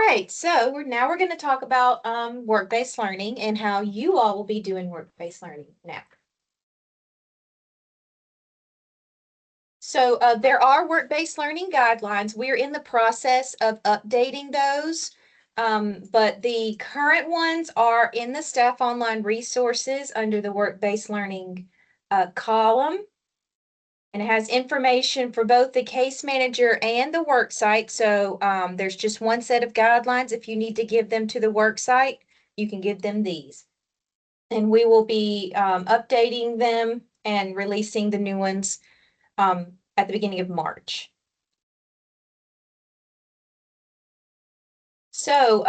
right, so we're going to talk about work-based learning and how you all will be doing work-based learning now. So there are work-based learning guidelines. We're in the process of updating those, but the current ones are in the staff online resources under the work-based learning column. And it has information for both the case manager and the work site. So there's just one set of guidelines. If you need to give them to the work site, you can give them these. And we will be updating them and releasing the new ones at the beginning of March. So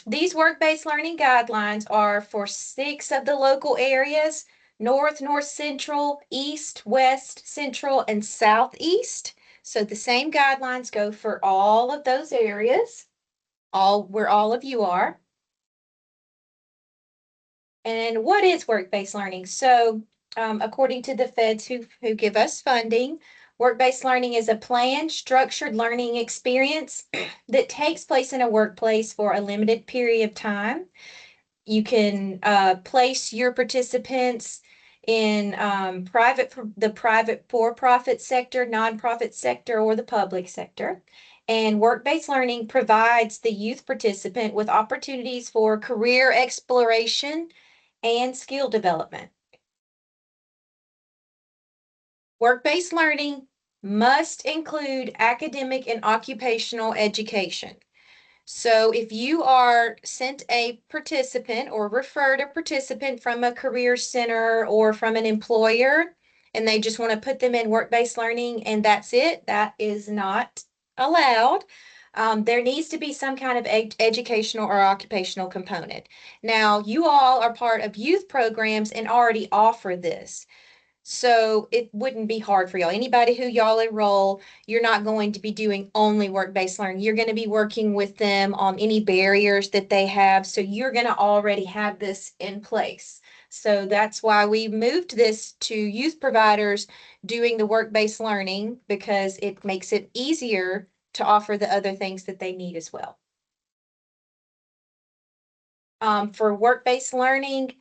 these work-based learning guidelines are for 6 of the local areas: North, North Central, East, West, Central, and Southeast. So the same guidelines go for all of those areas, where all of you are. And what is work-based learning? So according to the feds who give us funding, work-based learning is a planned, structured learning experience that takes place in a workplace for a limited period of time. You can place your participants in the private for-profit sector, nonprofit sector, or the public sector. And work-based learning provides the youth participant with opportunities for career exploration and skill development. Work-based learning must include academic and occupational education. So if you are sent a participant or referred a participant from a career center or from an employer, and they just want to put them in work-based learning and that's it, that is not allowed. There needs to be some kind of educational or occupational component. Now, you all are part of youth programs and already offer this. So it wouldn't be hard for y'all. Anybody who y'all enroll, you're not going to be doing only work-based learning. You're going to be working with them on any barriers that they have. So you're going to already have this in place. So that's why we moved this to youth providers doing the work-based learning, because it makes it easier to offer the other things that they need as well. For work-based learning,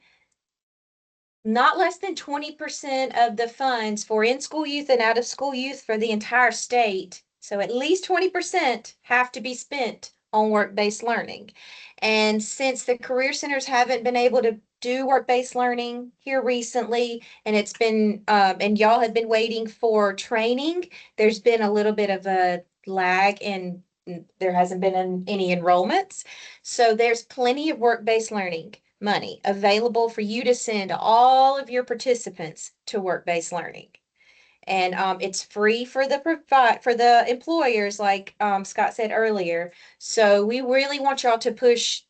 not less than 20% of the funds for in-school youth and out-of-school youth for the entire state, so at least 20%, have to be spent on work-based learning. And since the career centers haven't been able to do work-based learning here recently, and it's been and y'all have been waiting for training, there's been a little bit of a lag and there hasn't been any enrollments. So there's plenty of work-based learning money available for you to send all of your participants to work-based learning. And it's free for the employers, like Scott said earlier. So we really want y'all to push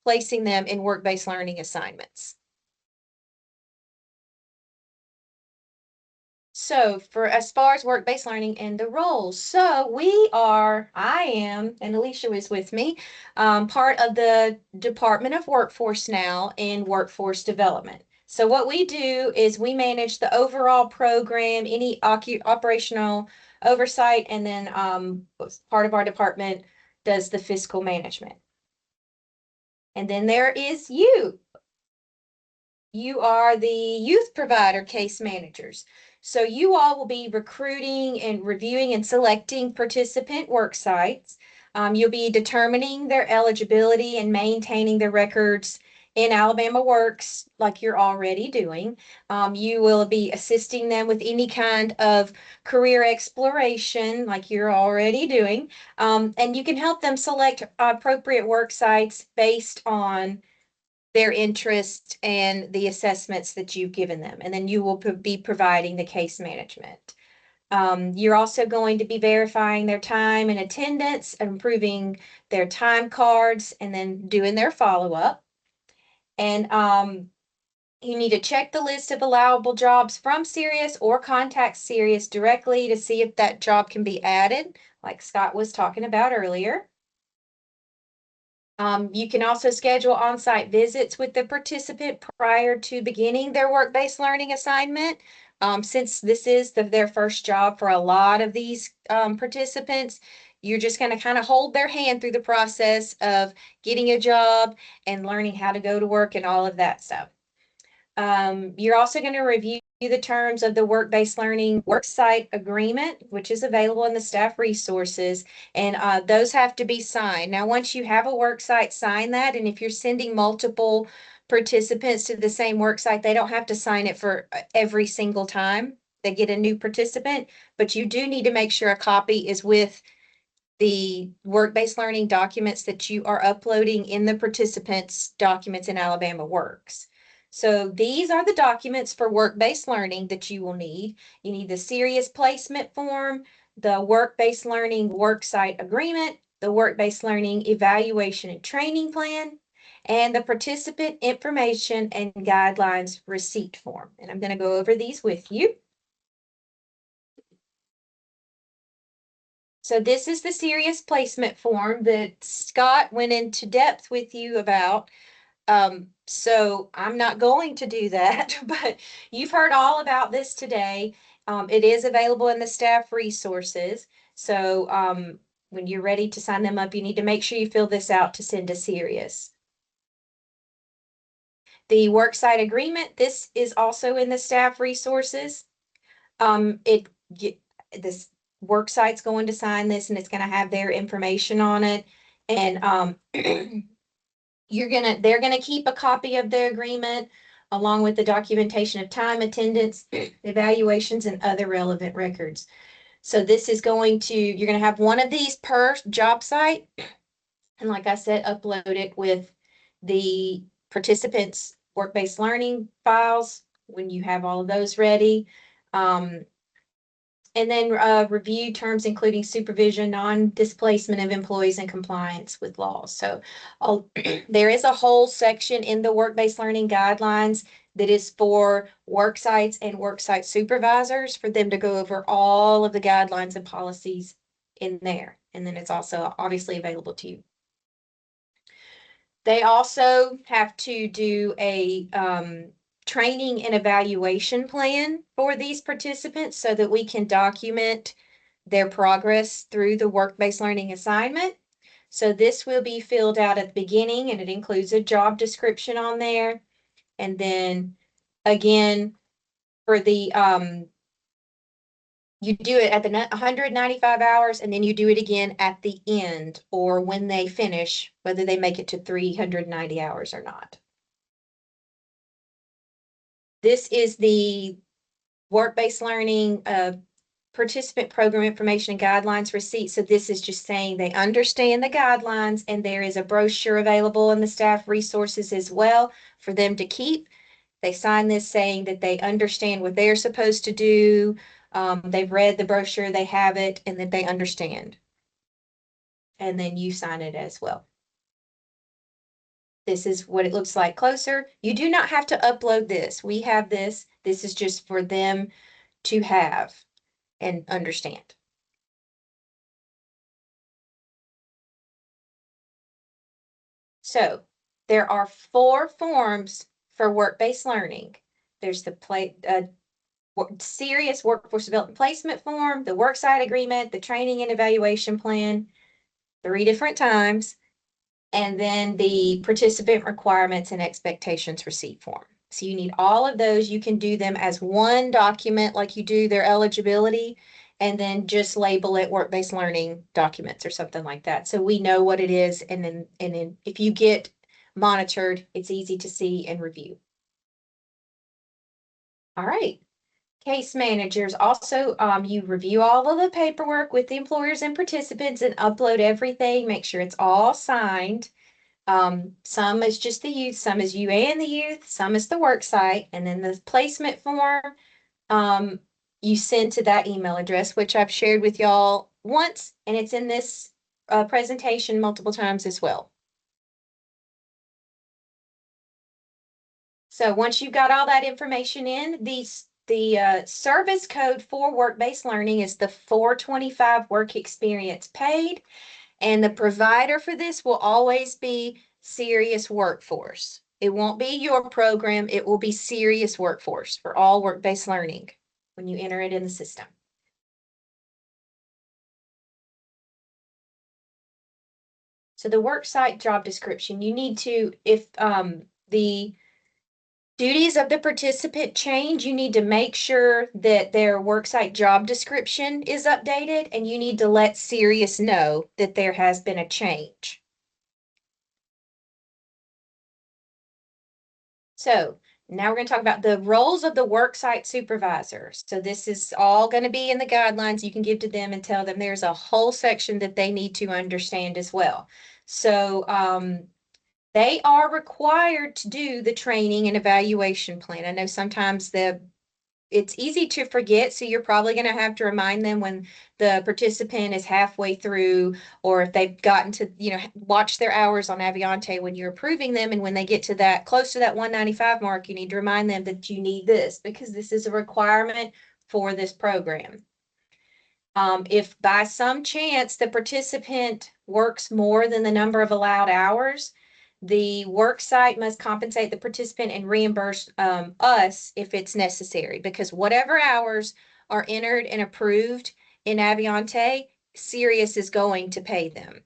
placing them in work-based learning assignments. So for as far as work-based learning and the roles, so I am, and Alicia was with me, part of the Department of Workforce now in workforce development. So what we do is we manage the overall program, any operational oversight, and then part of our department does the fiscal management. And then there is you. You are the youth provider case managers. So you all will be recruiting and reviewing and selecting participant work sites. You'll be determining their eligibility and maintaining their records in Alabama Works like you're already doing. You will be assisting them with any kind of career exploration like you're already doing. And you can help them select appropriate work sites based on their interest and the assessments that you've given them. And then you will be providing the case management. You're also going to be verifying their time and attendance, improving their time cards, and then doing their follow-up. And you need to check the list of allowable jobs from Sirius or contact Sirius directly to see if that job can be added, like Scott was talking about earlier. You can also schedule on-site visits with the participant prior to beginning their work-based learning assignment. Since this is their first job for a lot of these participants, you're just going to kind of hold their hand through the process of getting a job and learning how to go to work and all of that stuff. You're also going to review the terms of the work-based learning worksite agreement, which is available in the staff resources, and those have to be signed. Now, once you have a worksite, sign that, and if you're sending multiple participants to the same worksite, they don't have to sign it for every single time they get a new participant, but you do need to make sure a copy is with the work-based learning documents that you are uploading in the participants' documents in Alabama Works. So these are the documents for work-based learning that you will need. You need the serious placement form, the work-based learning worksite agreement, the work-based learning evaluation and training plan, and the participant information and guidelines receipt form. And I'm going to go over these with you. So this is the serious placement form that Scott went into depth with you about. So I'm not going to do that, but you've heard all about this today. It is available in the staff resources. So when you're ready to sign them up, you need to make sure you fill this out to send to Sirius. The worksite agreement, this is also in the staff resources. This work site's going to sign this and it's going to have their information on it. And they're gonna keep a copy of the agreement along with the documentation of time, attendance, evaluations, and other relevant records. So this is you're gonna have one of these per job site. And like I said, upload it with the participants' work-based learning files when you have all of those ready. And then review terms including supervision, non-displacement of employees, and compliance with laws. So there is a whole section in the work-based learning guidelines that is for work sites and work site supervisors for them to go over all of the guidelines and policies in there. And then it's also obviously available to you. They also have to do a training and evaluation plan for these participants so that we can document their progress through the work-based learning assignment. So this will be filled out at the beginning and it includes a job description on there. And then again, for the you do it at the 195 hours and then you do it again at the end or when they finish, whether they make it to 390 hours or not. This is the work-based learning participant program information and guidelines receipt. So this is just saying they understand the guidelines and there is a brochure available in the staff resources as well for them to keep. They sign this saying that they understand what they're supposed to do. They've read the brochure, they have it, and that they understand. And then you sign it as well. This is what it looks like closer. You do not have to upload this. We have this. This is just for them to have and understand. So there are 4 forms for work-based learning. There's the serious workforce development placement form, the worksite agreement, the training and evaluation plan, 3 different times, and then the participant requirements and expectations receipt form. So you need all of those. You can do them as one document like you do their eligibility, and then just label it work-based learning documents or something like that. So we know what it is, and then if you get monitored, it's easy to see and review. All right. Case managers also, you review all of the paperwork with the employers and participants and upload everything, make sure it's all signed. Some is just the youth, some is you and the youth, some is the work site, and then the placement form, you send to that email address, which I've shared with y'all once, and it's in this presentation multiple times as well. So once you've got all that information in, the service code for work-based learning is the 425 work experience paid, and the provider for this will always be Sirius Workforce. It won't be your program, it will be Sirius Workforce for all work-based learning when you enter it in the system. So the worksite job description, you need to, if the duties of the participant change, you need to make sure that their worksite job description is updated, and you need to let Sirius know that there has been a change. So now we're going to talk about the roles of the worksite supervisor. So this is all going to be in the guidelines you can give to them and tell them there's a whole section that they need to understand as well. So they are required to do the training and evaluation plan. I know sometimes it's easy to forget, so you're probably going to have to remind them when the participant is halfway through, or if they've gotten to, watch their hours on Aviante when you're approving them, and when they get to that, close to that 195 mark, you need to remind them that you need this, because this is a requirement for this program. If by some chance the participant works more than the number of allowed hours, the work site must compensate the participant and reimburse us if it's necessary, because whatever hours are entered and approved in Aviante, Sirius is going to pay them.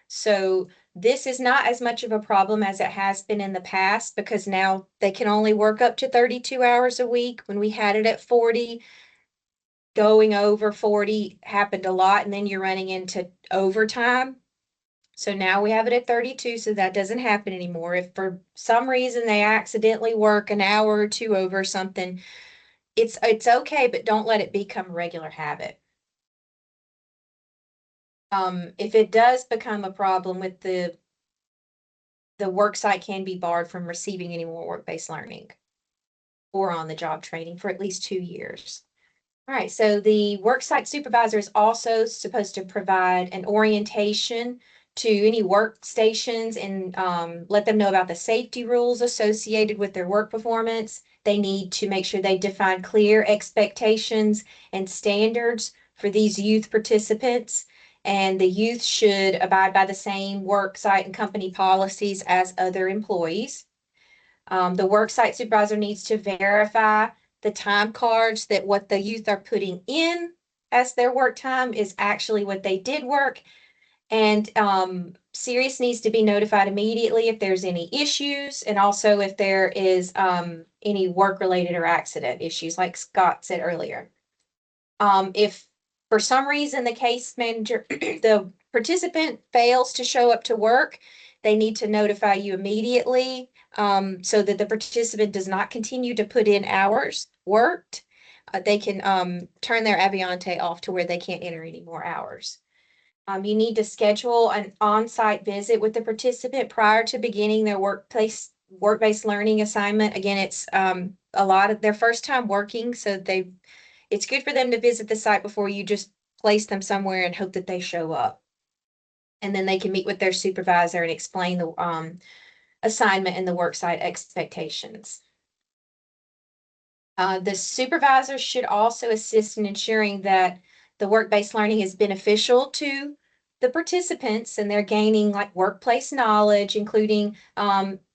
So this is not as much of a problem as it has been in the past, because now they can only work up to 32 hours a week. When we had it at 40, going over 40 happened a lot, and then you're running into overtime. So now we have it at 32, so that doesn't happen anymore. If for some reason they accidentally work an hour or two over something, it's okay, but don't let it become a regular habit. If it does become a problem with the work site can be barred from receiving any more work-based learning or on-the-job training for at least 2 years. All right, so the worksite supervisor is also supposed to provide an orientation to any workstations and let them know about the safety rules associated with their work performance. They need to make sure they define clear expectations and standards for these youth participants, and the youth should abide by the same worksite and company policies as other employees. The worksite supervisor needs to verify the time cards that what the youth are putting in as their work time is actually what they did work. And Sirius needs to be notified immediately if there's any issues, and also if there is any work-related or accident issues, like Scott said earlier. If for some reason the case manager, the participant fails to show up to work, they need to notify you immediately so that the participant does not continue to put in hours worked. They can turn their Aviante off to where they can't enter any more hours. You need to schedule an on-site visit with the participant prior to beginning their work-based learning assignment. Again, it's a lot of their first time working, so it's good for them to visit the site before you just place them somewhere and hope that they show up. And then they can meet with their supervisor and explain the assignment and the worksite expectations. The supervisor should also assist in ensuring that the work-based learning is beneficial to the participants and they're gaining like workplace knowledge, including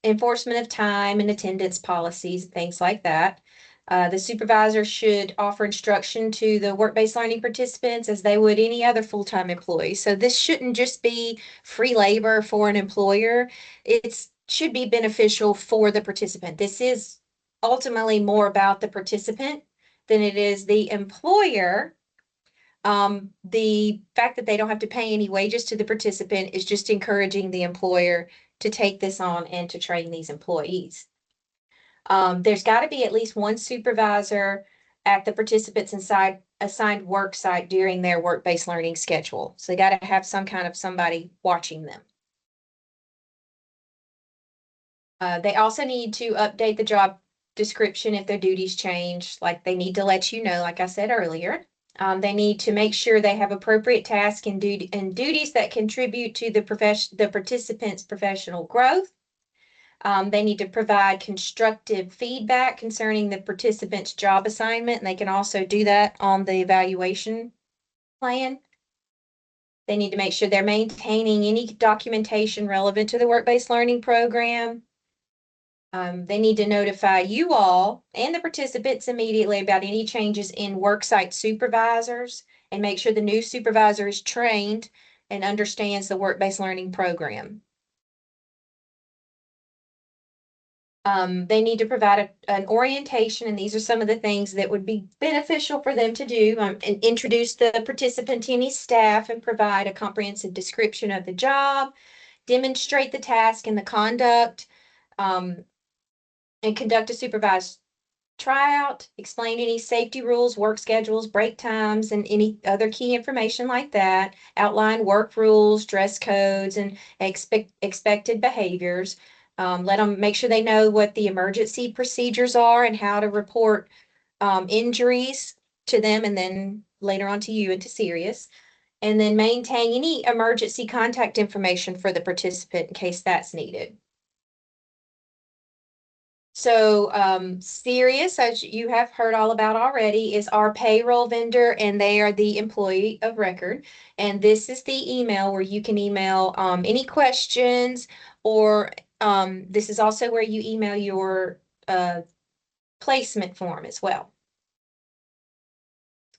enforcement of time and attendance policies, things like that. The supervisor should offer instruction to the work-based learning participants as they would any other full-time employee. So this shouldn't just be free labor for an employer. It should be beneficial for the participant. This is ultimately more about the participant than it is the employer. The fact that they don't have to pay any wages to the participant is just encouraging the employer to take this on and to train these employees. There's got to be at least one supervisor at the participants' assigned work site during their work-based learning schedule. So they got to have some kind of somebody watching them. They also need to update the job description if their duties change. Like they need to let you know, like I said earlier. They need to make sure they have appropriate tasks and duties that contribute to the participant's professional growth. They need to provide constructive feedback concerning the participant's job assignment, and they can also do that on the evaluation plan. They need to make sure they're maintaining any documentation relevant to the work-based learning program. They need to notify you all and the participants immediately about any changes in worksite supervisors and make sure the new supervisor is trained and understands the work-based learning program. They need to provide an orientation, and these are some of the things that would be beneficial for them to do. And introduce the participant to any staff and provide a comprehensive description of the job, demonstrate the task and the conduct, um, and conduct a supervised tryout, explain any safety rules, work schedules, break times, and any other key information like that, outline work rules, dress codes, and expected behaviors. Let them make sure they know what the emergency procedures are and how to report injuries to them and then later on to you and to serious. And then maintain any emergency contact information for the participant in case that's needed. So, Sirius, as you have heard all about already, is our payroll vendor, and they are the employee of record. And this is the email where you can email any questions, or this is also where you email your placement form as well.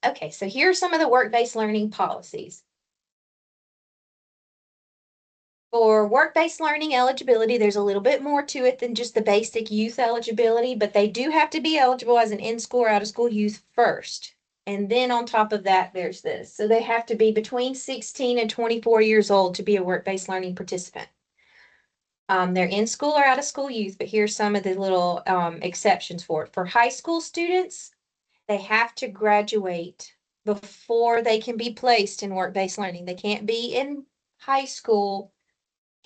Okay, so here are some of the work-based learning policies. For work-based learning eligibility, there's a little bit more to it than just the basic youth eligibility, but they do have to be eligible as an in-school or out-of-school youth first. And then on top of that, there's this. So they have to be between 16 and 24 years old to be a work-based learning participant. They're in school or out-of-school youth, but here's some of the little exceptions for it. For high school students, they have to graduate before they can be placed in work-based learning. They can't be in high school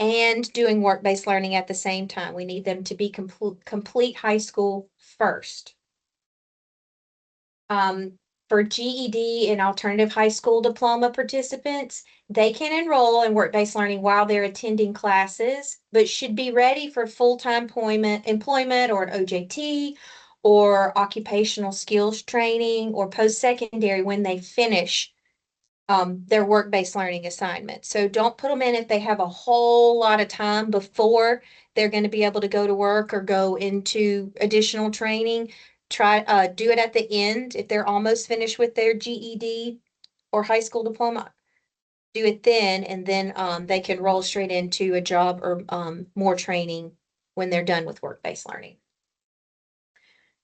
and doing work-based learning at the same time. We need them to be complete high school first. For GED and alternative high school diploma participants, they can enroll in work-based learning while they're attending classes, but should be ready for full-time employment or an OJT or occupational skills training or post-secondary when they finish their work-based learning assignment. So don't put them in if they have a whole lot of time before they're going to be able to go to work or go into additional training. Try do it at the end if they're almost finished with their GED or high school diploma. Do it then, and then they can roll straight into a job or more training when they're done with work-based learning.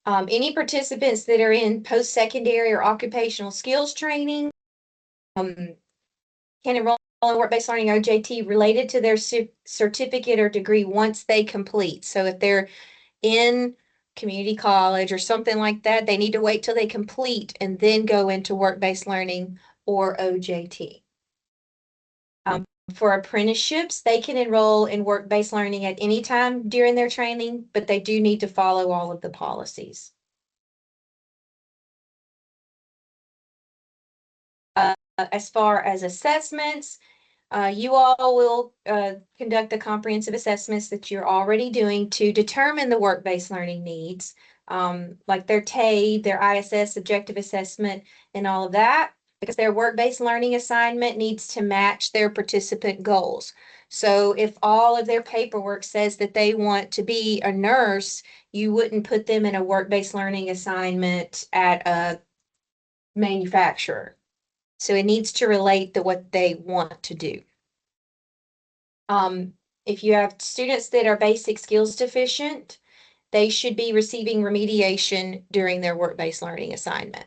Any participants that are in post-secondary or occupational skills training can enroll in work-based learning OJT related to their certificate or degree once they complete. So if they're in community college or something like that, they need to wait till they complete and then go into work-based learning or OJT. For apprenticeships, they can enroll in work-based learning at any time during their training, but they do need to follow all of the policies. As far as assessments, you all will conduct the comprehensive assessments that you're already doing to determine the work-based learning needs, like their TABE, their ISS subjective assessment, and all of that, because their work-based learning assignment needs to match their participant goals. So if all of their paperwork says that they want to be a nurse, you wouldn't put them in a work-based learning assignment at a manufacturer. So it needs to relate to what they want to do. If you have students that are basic skills deficient, they should be receiving remediation during their work-based learning assignment.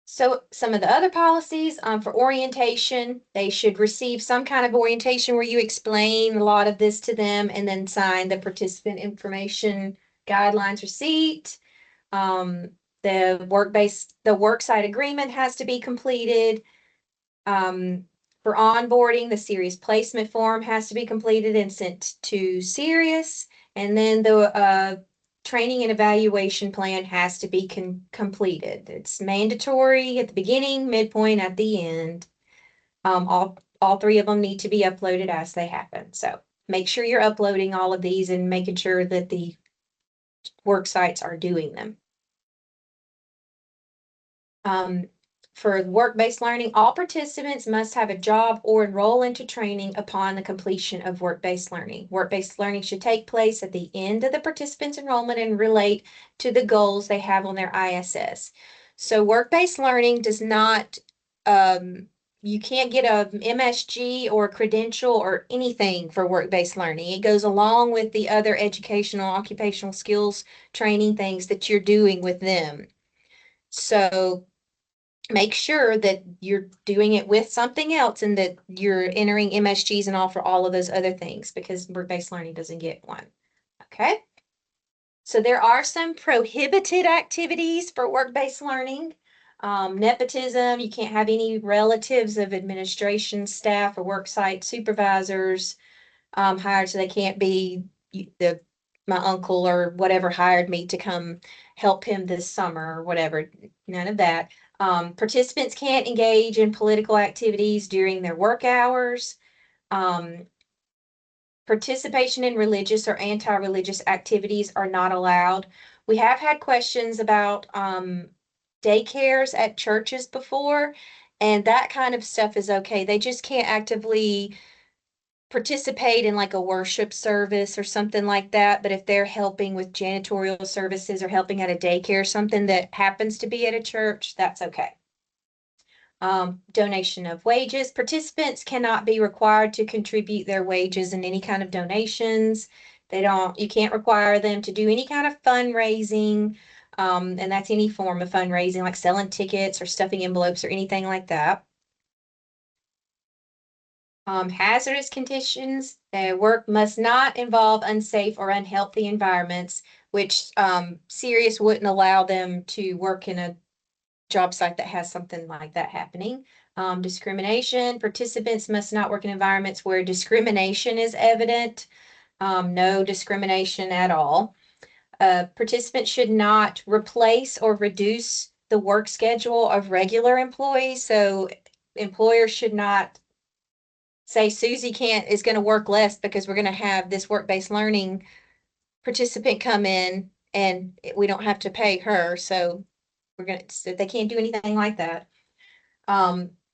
So some of the other policies for orientation, they should receive some kind of orientation where you explain a lot of this to them and then sign the participant information guidelines receipt. The worksite agreement has to be completed. For onboarding, the Sirius placement form has to be completed and sent to Sirius. And then the training and evaluation plan has to be completed. It's mandatory at the beginning, midpoint, at the end. All three of them need to be uploaded as they happen. So make sure you're uploading all of these and making sure that the work sites are doing them. For work-based learning, all participants must have a job or enroll into training upon the completion of work-based learning. Work-based learning should take place at the end of the participant's enrollment and relate to the goals they have on their ISS. So work-based learning does not, um, you can't get a MSG or a credential or anything for work-based learning. It goes along with the other educational, occupational skills training things that you're doing with them. So make sure that you're doing it with something else and that you're entering MSGs and all for all of those other things because work-based learning doesn't get one. Okay? So there are some prohibited activities for work-based learning. Nepotism, you can't have any relatives of administration staff or worksite supervisors hired, so they can't be the my uncle or whatever hired me to come help him this summer or whatever. None of that. Participants can't engage in political activities during their work hours. Um, Participation in religious or anti-religious activities are not allowed. We have had questions about daycares at churches before, and that kind of stuff is okay. They just can't actively participate in like a worship service or something like that. But if they're helping with janitorial services or helping at a daycare, something that happens to be at a church, that's okay. Donation of wages. Participants cannot be required to contribute their wages in any kind of donations. You can't require them to do any kind of fundraising. And that's any form of fundraising, like selling tickets or stuffing envelopes or anything like that. Hazardous conditions. Work must not involve unsafe or unhealthy environments, which Sirius wouldn't allow them to work in a job site that has something like that happening. Discrimination. Participants must not work in environments where discrimination is evident. No discrimination at all. Participants should not replace or reduce the work schedule of regular employees. So employers should not say Susie is going to work less because we're going to have this work-based learning participant come in and we don't have to pay her. So they can't do anything like that.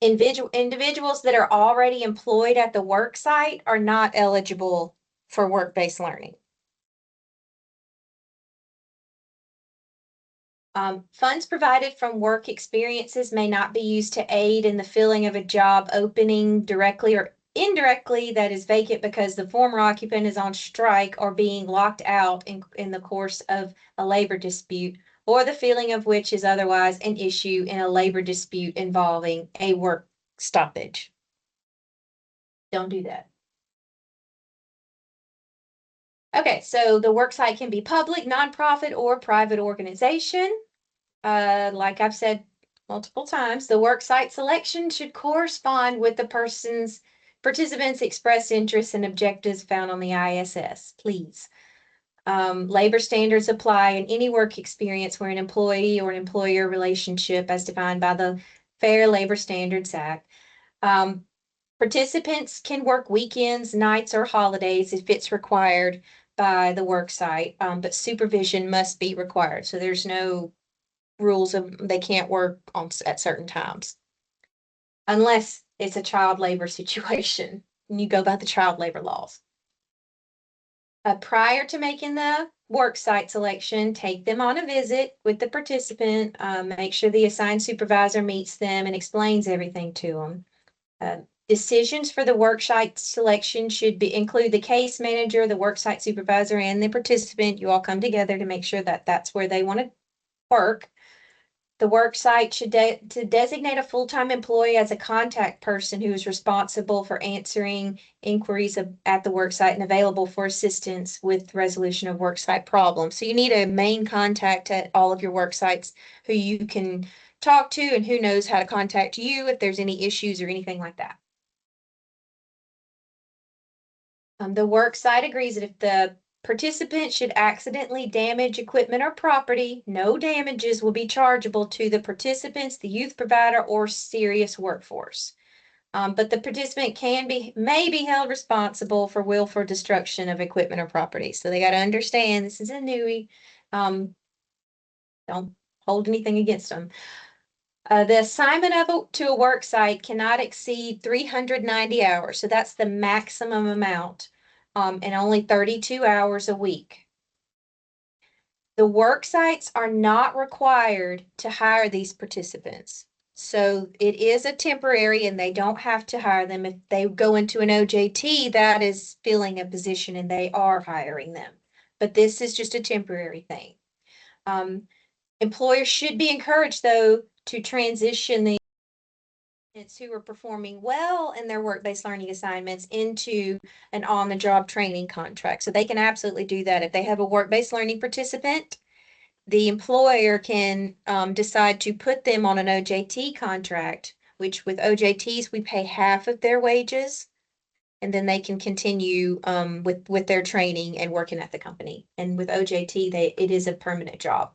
Individuals that are already employed at the work site are not eligible for work-based learning. Funds provided from work experiences may not be used to aid in the filling of a job opening directly or indirectly that is vacant because the former occupant is on strike or being locked out in the course of a labor dispute, or the filling of which is otherwise an issue in a labor dispute involving a work stoppage. Don't do that. Okay, so the work site can be public, nonprofit, or private organization. Like I've said multiple times, the work site selection should correspond with the participants' expressed interests and objectives found on the ISS, please. Labor standards apply in any work experience where an employee or an employer relationship as defined by the Fair Labor Standards Act. Participants can work weekends, nights, or holidays if it's required by the work site, but supervision must be required. So there's no rules of they can't work at certain times unless it's a child labor situation and you go by the child labor laws. Prior to making the work site selection, take them on a visit with the participant. Make sure the assigned supervisor meets them and explains everything to them. Decisions for the worksite selection should include the case manager, the worksite supervisor, and the participant. You all come together to make sure that that's where they want to work. The worksite should to designate a full-time employee as a contact person who is responsible for answering inquiries at the worksite and available for assistance with resolution of worksite problems. So you need a main contact at all of your worksites who you can talk to and who knows how to contact you if there's any issues or anything like that. The work site agrees that if the participant should accidentally damage equipment or property, no damages will be chargeable to the participants, the youth provider, or Sirius workforce. But the participant may be held responsible for willful destruction of equipment or property. So they got to understand this is a newie. Don't hold anything against them. The assignment to a work site cannot exceed 390 hours. So that's the maximum amount, and only 32 hours a week. The work sites are not required to hire these participants. So it is a temporary and they don't have to hire them. If they go into an OJT, that is filling a position and they are hiring them. But this is just a temporary thing. Employers should be encouraged, though, to transition the students who are performing well in their work-based learning assignments into an on-the-job training contract. So they can absolutely do that. If they have a work-based learning participant, the employer can decide to put them on an OJT contract, which with OJTs, we pay half of their wages, and then they can continue with their training and working at the company. And with OJT, it is a permanent job.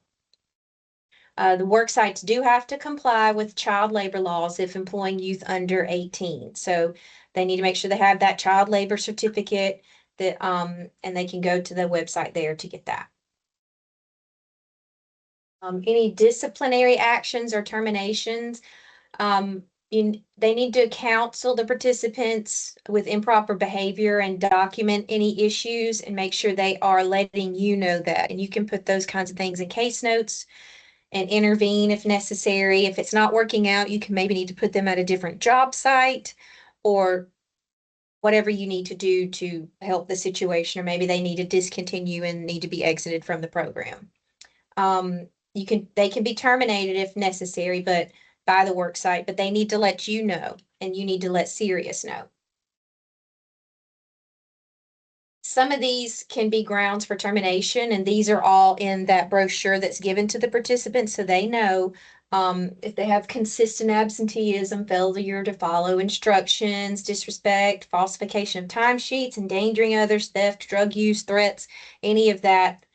The work sites do have to comply with child labor laws if employing youth under 18. So they need to make sure they have that child labor certificate that and they can go to the website there to get that. Any disciplinary actions or terminations, they need to counsel the participants with improper behavior and document any issues and make sure they are letting you know that. And you can put those kinds of things in case notes and intervene if necessary. If it's not working out, you can maybe need to put them at a different job site or whatever you need to do to help the situation, or maybe they need to discontinue and need to be exited from the program. They can be terminated if necessary, but by the work site, but they need to let you know and you need to let Sirius know. Some of these can be grounds for termination, and these are all in that brochure that's given to the participants so they know if they have consistent absenteeism, failure to follow instructions, disrespect, falsification of timesheets, endangering others, theft, drug use, threats, any of that,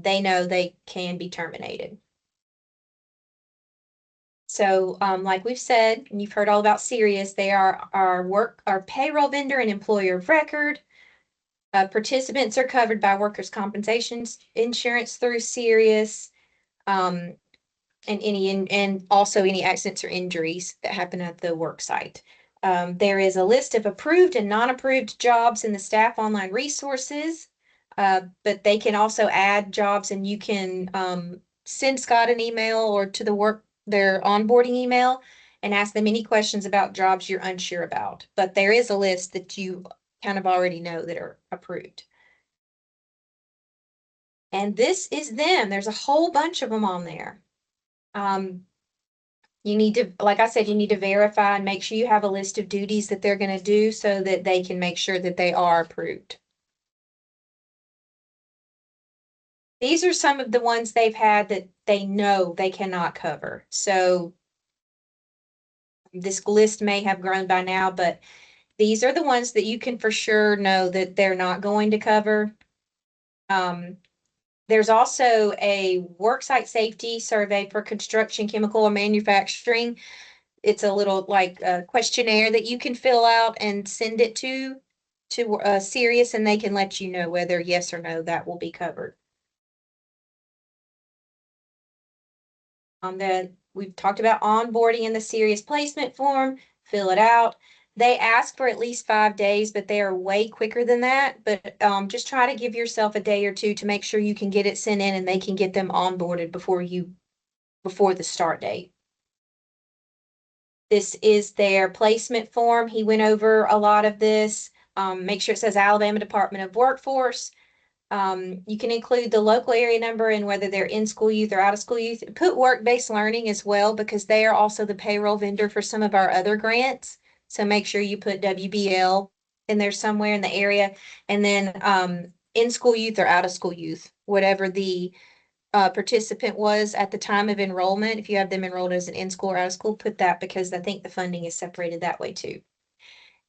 they know they can be terminated. So, like we've said, and you've heard all about Sirius, they are our payroll vendor and employer of record. Participants are covered by workers' compensation insurance through Sirius, and also any accidents or injuries that happen at the work site. There is a list of approved and non-approved jobs in the staff online resources, but they can also add jobs, and you can send Scott an email or to their onboarding email and ask them any questions about jobs you're unsure about. But there is a list that you kind of already know that are approved. And this is them. There's a whole bunch of them on there. You need to, like I said, you need to verify and make sure you have a list of duties that they're going to do so that they can make sure that they are approved. These are some of the ones they've had that they know they cannot cover. So this list may have grown by now, but these are the ones that you can for sure know that they're not going to cover. There's also a worksite safety survey for construction, chemical, or manufacturing. It's a little like a questionnaire that you can fill out and send it to Sirius, and they can let you know whether yes or no that will be covered. We've talked about onboarding in the Sirius placement form. Fill it out. They ask for at least 5 days, but they are way quicker than that. But just try to give yourself a day or two to make sure you can get it sent in and they can get them onboarded before the start date. This is their placement form. He went over a lot of this. Make sure it says Alabama Department of Workforce. You can include the local area number and whether they're in-school youth or out-of-school youth. Put work-based learning as well because they are also the payroll vendor for some of our other grants. So make sure you put WBL in there somewhere in the area. And then in-school youth or out-of-school youth, whatever the participant was at the time of enrollment. If you have them enrolled as an in-school or out-of-school, put that because I think the funding is separated that way too.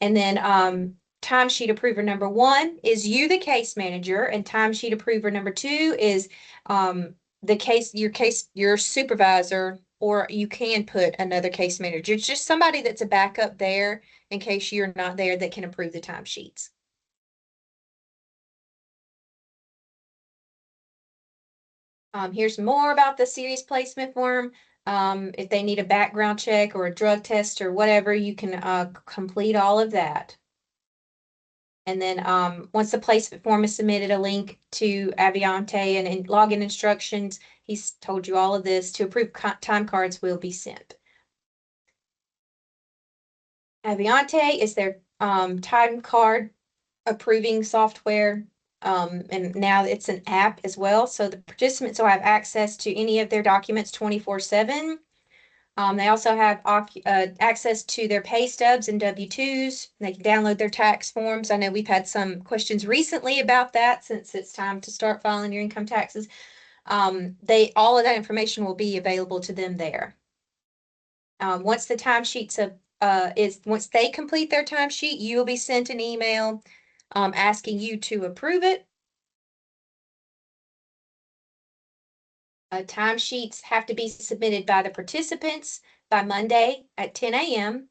And then timesheet approver number 1 is you, the case manager, and timesheet approver number 2 is your supervisor, or you can put another case manager. It's just somebody that's a backup there in case you're not there that can approve the timesheets. Here's more about the Sirius placement form. If they need a background check or a drug test or whatever, you can complete all of that. And then once the placement form is submitted, a link to Aviante and login instructions. He's told you all of this. To approve time cards will be sent. Aviante is their time card approving software. And now it's an app as well. So the participants will have access to any of their documents 24/7. They also have access to their pay stubs and W-2s. They can download their tax forms. I know we've had some questions recently about that since it's time to start filing your income taxes. All of that information will be available to them there. Once the timesheets once they complete their timesheet, you will be sent an email asking you to approve it. Timesheets have to be submitted by the participants by Monday at 10 a.m.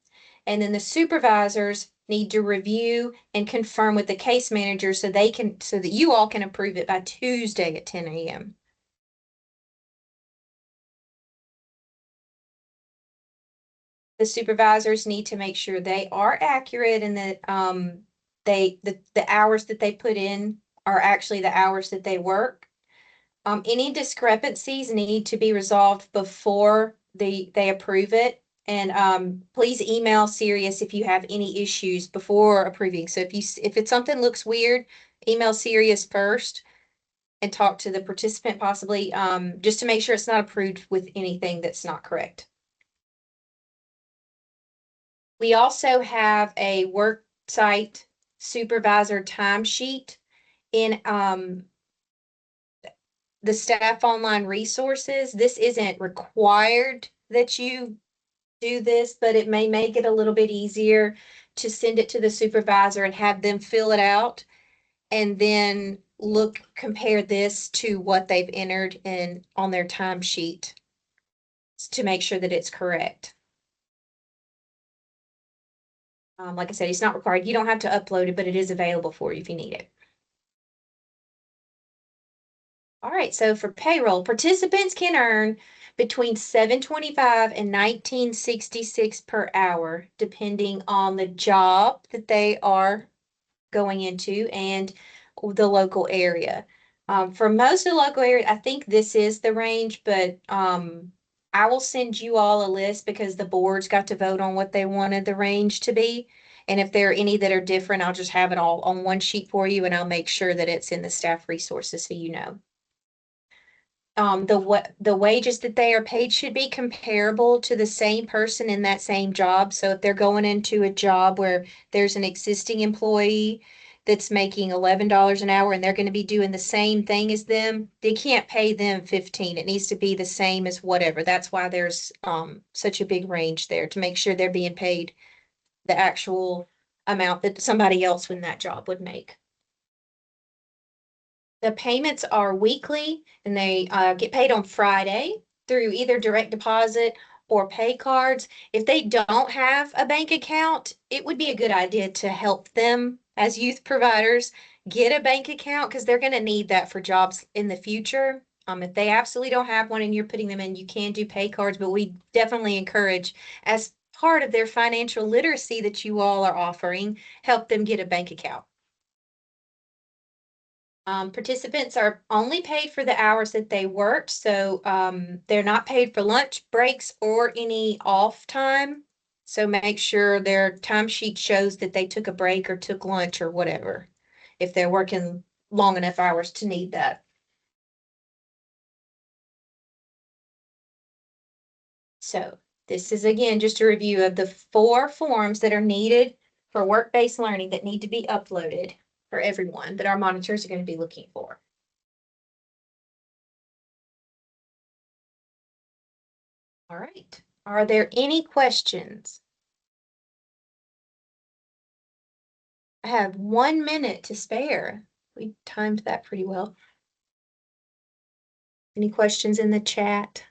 And then the supervisors need to review and confirm with the case manager so that you all can approve it by Tuesday at 10 a.m. The supervisors need to make sure they are accurate and that the hours that they put in are actually the hours that they work. Any discrepancies need to be resolved before they approve it. And please email Sirius if you have any issues before approving. So if it's something looks weird, email Sirius first and talk to the participant possibly just to make sure it's not approved with anything that's not correct. We also have a work site supervisor timesheet in the staff online resources. This isn't required that you do this, but it may make it a little bit easier to send it to the supervisor and have them fill it out and then compare this to what they've entered in on their timesheet to make sure that it's correct. Like I said, it's not required. You don't have to upload it, but it is available for you if you need it. All right, so for payroll, participants can earn between $7.25 and $19.66 per hour, depending on the job that they are going into and the local area. For most of the local area, I think this is the range, but I will send you all a list because the boards got to vote on what they wanted the range to be. And if there are any that are different, I'll just have it all on one sheet for you and I'll make sure that it's in the staff resources so you know. The wages that they are paid should be comparable to the same person in that same job. So if they're going into a job where there's an existing employee that's making $11 an hour and they're going to be doing the same thing as them, they can't pay them 15. It needs to be the same as whatever. That's why there's such a big range there to make sure they're being paid the actual amount that somebody else in that job would make. The payments are weekly and they get paid on Friday through either direct deposit or pay cards. If they don't have a bank account, it would be a good idea to help them as youth providers get a bank account because they're going to need that for jobs in the future. If they absolutely don't have one and you're putting them in, you can do pay cards, but we definitely encourage, as part of their financial literacy that you all are offering, help them get a bank account. Participants are only paid for the hours that they worked, so they're not paid for lunch breaks or any off time. So make sure their timesheet shows that they took a break or took lunch or whatever, if they're working long enough hours to need that. So this is again just a review of the 4 forms that are needed for work-based learning that need to be uploaded for everyone that our monitors are going to be looking for. All right. Are there any questions? I have 1 minute to spare. We timed that pretty well. Any questions in the chat?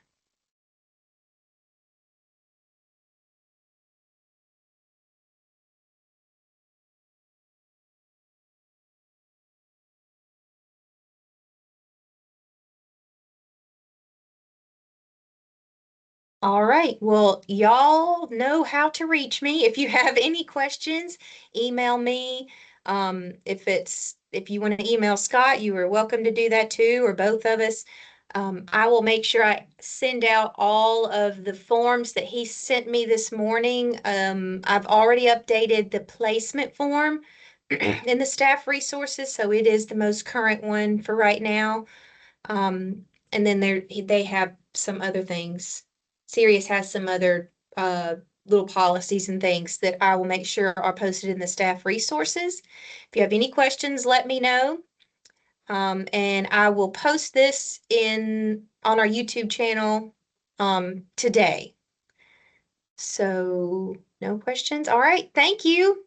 All right. Well, y'all know how to reach me. If you have any questions, email me. If you want to email Scott, you are welcome to do that too, or both of us. I will make sure I send out all of the forms that he sent me this morning. I've already updated the placement form in the staff resources, so it is the most current one for right now. And then they have some other things. Sirius has some other little policies and things that I will make sure are posted in the staff resources. If you have any questions, let me know. And I will post this on our YouTube channel today. So no questions. All right. Thank you.